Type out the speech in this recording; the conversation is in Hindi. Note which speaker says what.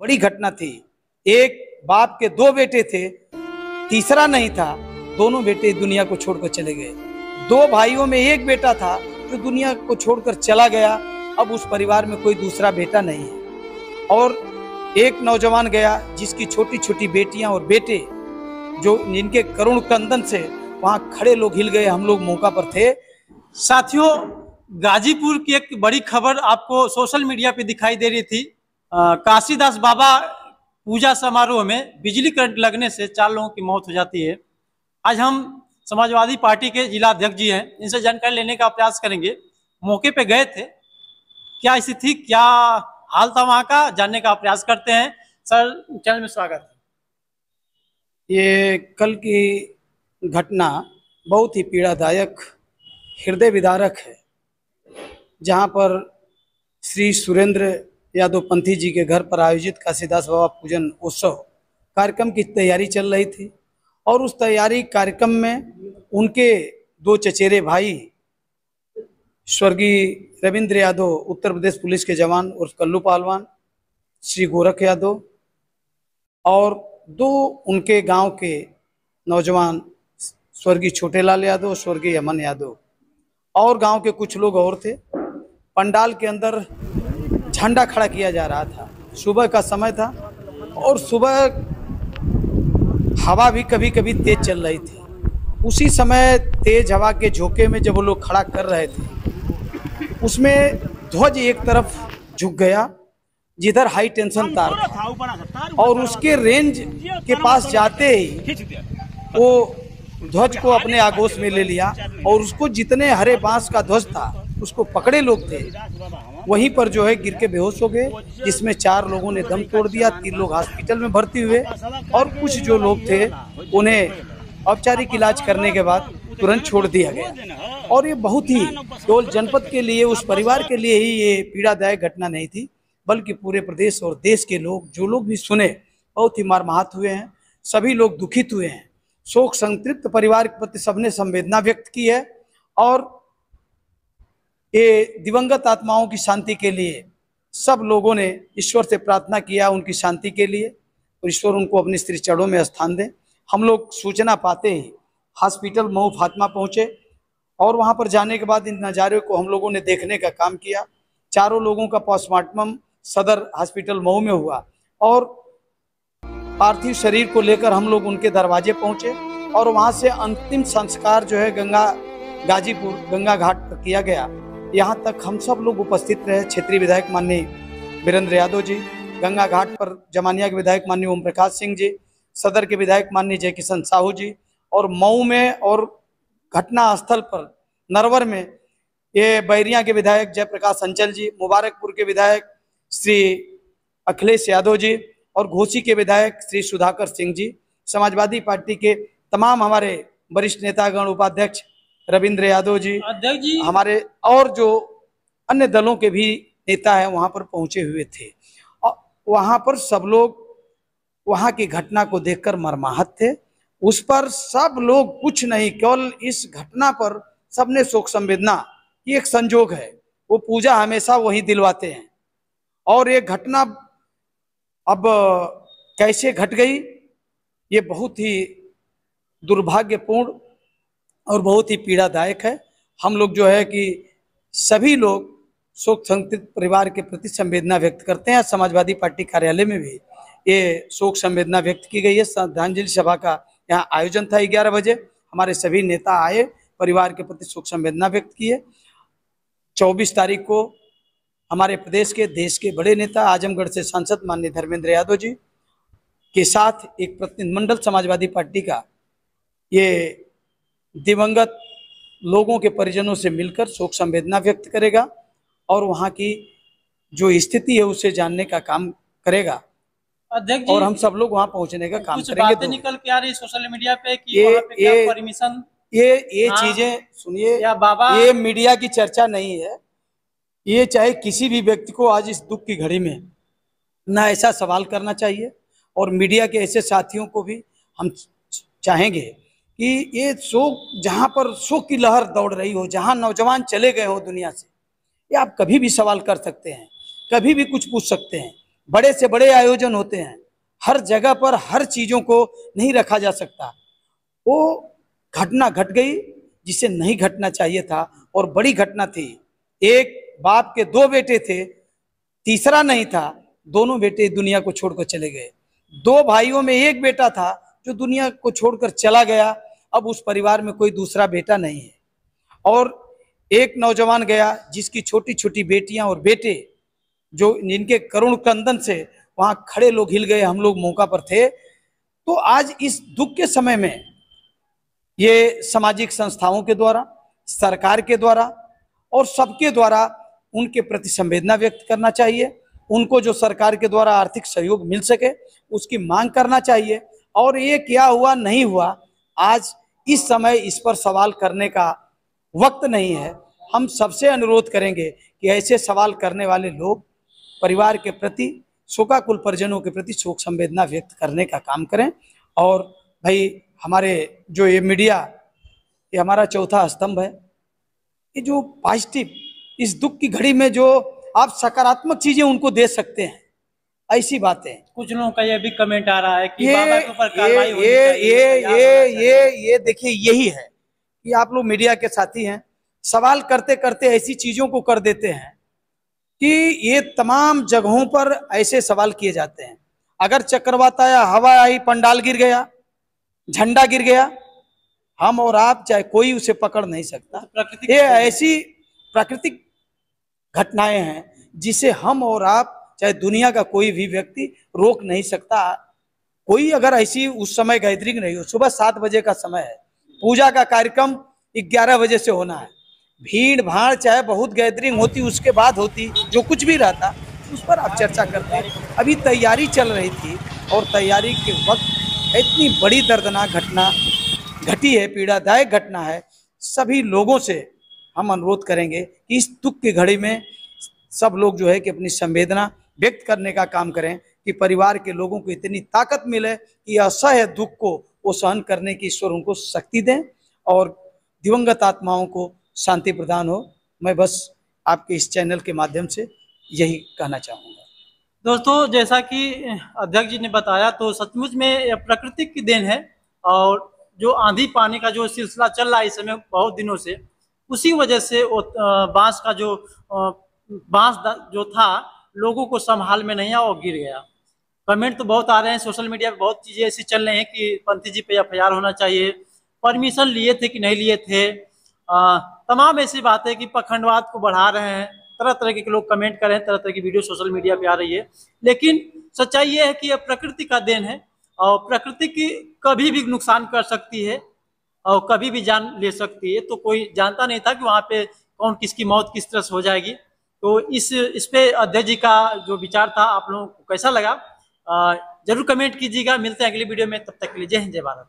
Speaker 1: बड़ी घटना थी। एक बाप के दो बेटे थे, तीसरा नहीं था। दोनों बेटे दुनिया को छोड़कर चले गए। दो भाइयों में एक बेटा था जो दुनिया को छोड़कर चला गया। अब उस परिवार में कोई दूसरा बेटा नहीं है। और एक नौजवान गया जिसकी छोटी छोटी बेटियां और बेटे, जो जिनके करुण क्रंदन से वहां खड़े लोग हिल गए। हम लोग मौका पर थे।
Speaker 2: साथियों, गाजीपुर की एक बड़ी खबर आपको सोशल मीडिया पे दिखाई दे रही थी। काशीदास बाबा पूजा समारोह में बिजली करंट लगने से 4 लोगों की मौत हो जाती है। आज हम समाजवादी पार्टी के जिला अध्यक्ष जी हैं, इनसे जानकारी लेने का प्रयास करेंगे। मौके पे गए थे, क्या स्थिति, क्या हाल था वहां का, जानने का प्रयास करते हैं। सर, चैनल में स्वागत है।
Speaker 1: ये कल की घटना बहुत ही पीड़ादायक, हृदय विदारक है, जहां पर श्री सुरेंद्र यादव पंथी जी के घर पर आयोजित काशीदास बाबा पूजन उत्सव कार्यक्रम की तैयारी चल रही थी। और उस तैयारी कार्यक्रम में उनके दो चचेरे भाई स्वर्गीय रविंद्र यादव, उत्तर प्रदेश पुलिस के जवान उर्फ कल्लू पहलवान, श्री गोरख यादव, और दो उनके गांव के नौजवान स्वर्गीय छोटेलाल यादव, स्वर्गीय अमन यादव, और गांव के कुछ लोग और थे। पंडाल के अंदर झंडा खड़ा किया जा रहा था। सुबह का समय था और सुबह हवा भी कभी कभी तेज चल रही थी। उसी समय तेज हवा के झोंके में जब वो लोग खड़ा कर रहे थे, उसमें ध्वज एक तरफ झुक गया जिधर हाई टेंशन तार था, और उसके रेंज के पास जाते ही वो ध्वज को अपने आगोश में ले लिया और उसको, जितने हरे बांस का ध्वज था उसको पकड़े लोग थे, वहीं पर जो है गिर के बेहोश हो गए, जिसमें 4 लोगों ने दम तोड़ दिया। 3 लोग हॉस्पिटल में भर्ती हुए और कुछ जो लोग थे उन्हें औपचारिक इलाज करने के बाद तुरंत छोड़ दिया गया। और ये बहुत ही केवल जनपद के लिए, उस परिवार के लिए ही ये पीड़ादायक घटना नहीं थी, बल्कि पूरे प्रदेश और देश के लोग, जो लोग भी सुने, बहुत ही मर्माहत हुए हैं। सभी लोग दुखित हुए हैं। शोक संतृप्त परिवार के प्रति सबने संवेदना व्यक्त की है। और ये दिवंगत आत्माओं की शांति के लिए सब लोगों ने ईश्वर से प्रार्थना किया, उनकी शांति के लिए, और ईश्वर उनको अपने श्री चरणों में स्थान दे। हम लोग सूचना पाते ही हॉस्पिटल मऊ फातिमा पहुंचे और वहां पर जाने के बाद इन नज़ारे को हम लोगों ने देखने का काम किया। 4 लोगों का पोस्टमार्टम सदर हॉस्पिटल मऊ में हुआ और पार्थिव शरीर को लेकर हम लोग उनके दरवाजे पहुंचे और वहां से अंतिम संस्कार जो है गाजीपुर गंगा घाट पर किया गया। यहाँ तक हम सब लोग उपस्थित रहे। क्षेत्रीय विधायक माननीय वीरेंद्र यादव जी, गंगा घाट पर जमानिया के विधायक माननीय ओम प्रकाश सिंह जी, सदर के विधायक माननीय जय किशन साहू जी, और मऊ में और घटना स्थल पर नरवर में ये बैरिया के विधायक जयप्रकाश अंचल जी, मुबारकपुर के विधायक श्री अखिलेश यादव जी, और घोसी के विधायक श्री सुधाकर सिंह जी, समाजवादी पार्टी के तमाम हमारे वरिष्ठ नेतागण, उपाध्यक्ष रविंद्र यादव जी,
Speaker 2: अध्यक्ष जी,
Speaker 1: हमारे और जो अन्य दलों के भी नेता हैं वहां पर पहुंचे हुए थे। और वहां पर सब लोग वहां की घटना को देखकर मर्माहत थे। उस पर सब लोग कुछ नहीं, केवल इस घटना पर सबने शोक संवेदना की। एक संजोग है, वो पूजा हमेशा वही दिलवाते हैं। और ये घटना अब कैसे घट गई, ये बहुत ही दुर्भाग्यपूर्ण और बहुत ही पीड़ादायक है। हम लोग जो है कि सभी लोग शोक संतप्त परिवार के प्रति संवेदना व्यक्त करते हैं। समाजवादी पार्टी कार्यालय में भी ये शोक संवेदना व्यक्त की गई है। श्रद्धांजलि सभा का यहाँ आयोजन था 11 बजे। हमारे सभी नेता आए, परिवार के प्रति शोक संवेदना व्यक्त किए। 24 तारीख को हमारे प्रदेश के, देश के बड़े नेता, आजमगढ़ से सांसद माननीय धर्मेंद्र यादव जी के साथ एक प्रतिनिधिमंडल समाजवादी पार्टी का ये दिवंगत लोगों के परिजनों से मिलकर शोक संवेदना व्यक्त करेगा और वहाँ की जो स्थिति है उसे जानने का काम करेगा।
Speaker 2: अध्यक्ष जी,
Speaker 1: और हम सब लोग वहाँ पहुँचने का काम करेंगे।
Speaker 2: बातें निकल के आ रही सोशल मीडिया पे कि वहाँ पे क्या परमिशन,
Speaker 1: ये चीजें सुनिए,
Speaker 2: या बाबा,
Speaker 1: ये मीडिया की चर्चा नहीं है। ये चाहे किसी भी व्यक्ति को आज इस दुख की घड़ी में ना ऐसा सवाल करना चाहिए, और मीडिया के ऐसे साथियों को भी हम चाहेंगे कि ये शोक, जहाँ पर शोक की लहर दौड़ रही हो, जहाँ नौजवान चले गए हो दुनिया से, ये आप कभी भी सवाल कर सकते हैं, कभी भी कुछ पूछ सकते हैं। बड़े से बड़े आयोजन होते हैं, हर जगह पर हर चीजों को नहीं रखा जा सकता। वो घटना घट गई जिसे नहीं घटना चाहिए था, और बड़ी घटना थी। एक बाप के दो बेटे थे, तीसरा नहीं था, दोनों बेटे दुनिया को छोड़कर चले गए। दो भाइयों में एक बेटा था जो दुनिया को छोड़कर चला गया, अब उस परिवार में कोई दूसरा बेटा नहीं है। और एक नौजवान गया जिसकी छोटी छोटी बेटियां और बेटे, जो जिनके करुण क्रंदन से वहां खड़े लोग हिल गए, हम लोग मौका पर थे। तो आज इस दुख के समय में ये सामाजिक संस्थाओं के द्वारा, सरकार के द्वारा और सबके द्वारा उनके प्रति संवेदना व्यक्त करना चाहिए। उनको जो सरकार के द्वारा आर्थिक सहयोग मिल सके उसकी मांग करना चाहिए। और ये क्या हुआ नहीं हुआ, आज इस समय इस पर सवाल करने का वक्त नहीं है। हम सबसे अनुरोध करेंगे कि ऐसे सवाल करने वाले लोग परिवार के प्रति, शोकाकुल परिजनों के प्रति शोक संवेदना व्यक्त करने का काम करें। और भाई हमारे जो ये मीडिया, ये हमारा चौथा स्तंभ है। ये जो पॉजिटिव इस दुख की घड़ी में जो आप सकारात्मक चीजें उनको दे सकते हैं, ऐसी बातें।
Speaker 2: कुछ लोगों का ये भी कमेंट आ रहा है कि
Speaker 1: ये
Speaker 2: बाबा के ऊपर कार्रवाई होनी
Speaker 1: ये
Speaker 2: चाहिए,
Speaker 1: ये देखिए, यही है कि आप लोग मीडिया के साथी हैं, सवाल करते करते ऐसी चीजों को कर देते हैं कि ये तमाम जगहों पर ऐसे सवाल किए जाते हैं। अगर चक्रवात आया, हवा आई, पंडाल गिर गया, झंडा गिर गया, हम और आप चाहे कोई उसे पकड़ नहीं सकता।
Speaker 2: प्राकृतिक
Speaker 1: ये ऐसी प्राकृतिक घटनाएं हैं जिसे हम और आप चाहे दुनिया का कोई भी व्यक्ति रोक नहीं सकता। कोई अगर ऐसी उस समय गैदरिंग नहीं हो, सुबह 7 बजे का समय है, पूजा का कार्यक्रम 11 बजे से होना है, भीड़ भाड़ चाहे बहुत गैदरिंग होती उसके बाद होती, जो कुछ भी रहता उस पर आप चर्चा करते। अभी तैयारी चल रही थी और तैयारी के वक्त इतनी बड़ी दर्दनाक घटना घटी है, पीड़ादायक घटना है। सभी लोगों से हम अनुरोध करेंगे कि इस दुख की घड़ी में सब लोग जो है कि अपनी संवेदना व्यक्त करने का काम करें, कि परिवार के लोगों को इतनी ताकत मिले कि असह्य दुख को वो सहन करने की ईश्वर उनको शक्ति दें और दिवंगत आत्माओं को शांति प्रदान हो। मैं बस आपके इस चैनल के माध्यम से यही कहना चाहूँगा।
Speaker 2: दोस्तों, जैसा कि अध्यक्ष जी ने बताया, तो सचमुच में प्रकृति की देन है। और जो आंधी पानी का जो सिलसिला चल रहा है इस समय बहुत दिनों से, उसी वजह से बांस का जो जो था लोगों को संभाल में नहीं आया और गिर गया। कमेंट तो बहुत आ रहे हैं, सोशल मीडिया पे बहुत चीजें ऐसी चल रही हैं कि पंथी जी पे एफआईआर होना चाहिए, परमिशन लिए थे कि नहीं लिए थे, तमाम ऐसी बातें कि पखंडवाद को बढ़ा रहे हैं। तरह तरह के लोग कमेंट कर रहे हैं, तरह तरह की वीडियो सोशल मीडिया पे आ रही है। लेकिन सच्चाई ये है कि यह प्रकृति का देन है और प्रकृति की कभी भी नुकसान कर सकती है और कभी भी जान ले सकती है। तो कोई जानता नहीं था कि वहाँ पे कौन किसकी मौत किस तरह से हो जाएगी। तो इस पे अध्यक्ष जी का जो विचार था आप लोगों को कैसा लगा, जरूर कमेंट कीजिएगा। मिलते हैं अगली वीडियो में, तब तक के लिए जय हिंद जय भारत।